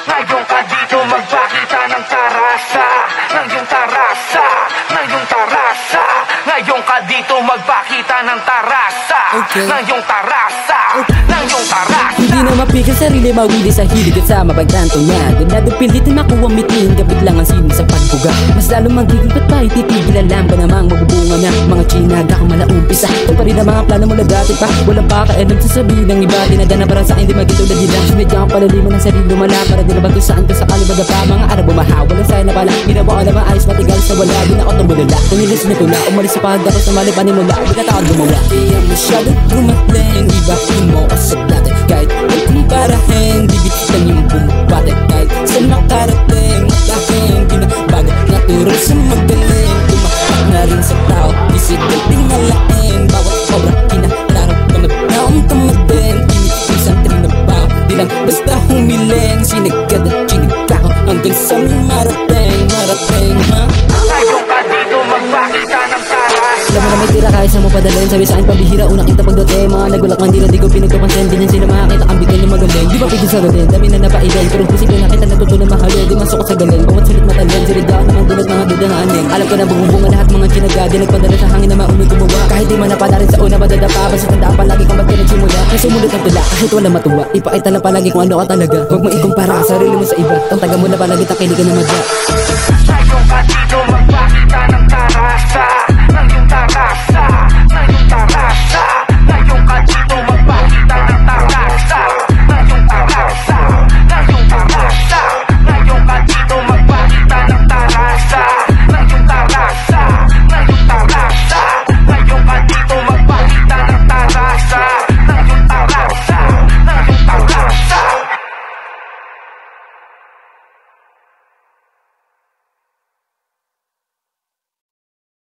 Ngayon ka dito magpakita ng tarasa, ng iyong tarasa, ng iyong tarasa. Ngayon ka dito magpakita ng tarasa, ng iyong tarasa, ng iyong tarasa. Hindi na mapigil sarili, mawili sa hilig at sa mapagtanto niya. Ganado pilitin makuha mitin, gabit lang ang sining sa pagbuga. Mas lalo magiging ba't pa ititigil, alam ba namang magbubunga na mga chinaga kung malaumpisa. Ito pa rin ang mga plano mula dati pa, walang pakailan sa sabihin ng iba. Tinadana para sa akin di maging tulad nila. Medyo ang palaliman ng sarili lumala, para di na ba saan ka sakali ba pa. Mga araw bumaha, walang sayo na pala. Ginawa ko naman ayos matigal sa wala, di na ako tumulala. Tunilis na tula, umalis sa pagda ko sa mali panimula. Di ka takot gumawa, kaya masyadong dumating. Ibahin mo ka sa dati, kahit kumparahin. Dibitan yung bumabate, kahit saan makarating. Matahin, binabago, natural sa magaling. Tumakat na rin sa tao, isidal tingalain. Bawat obra, kinararamdaman na umtamad din. Isang trinabaho, di lang basta humiling. Sinagad at sinagkako hanggang sa marating, marating, ha? Ngayon ka dito magpakita ng taras. Alam mo na may tira kahit sa mo padalhin. Sabi sa akin pabihira, unang kita pagdating. Mga nagulak man di na di ko pinagpapansin. Ganyan sila makakita kang bitin yung magaling. Di ba pwede sa galing, dami na napaibay. Pero posible na kita natutunan mahalin. Di masukot sa galing, bawat sulit matalin. Sirigaan naman dulot mga dudanganin. Alam ko na bumubunga lahat mga chinaga. Di nagpadala sa hangin na maumig gumawa. Kahit di man napada rin sa una madadapa. Basta tandaan palagi kung ba't pinagsimula. Kasi sumunod ang tula kahit wala matuwa. Ipakita lang palagi kung ano ka talaga. Huwag mo ikumpara sarili mo sa iba. Tantaga mo na palagi takili ka na madya. Ngayon ka dito magpakita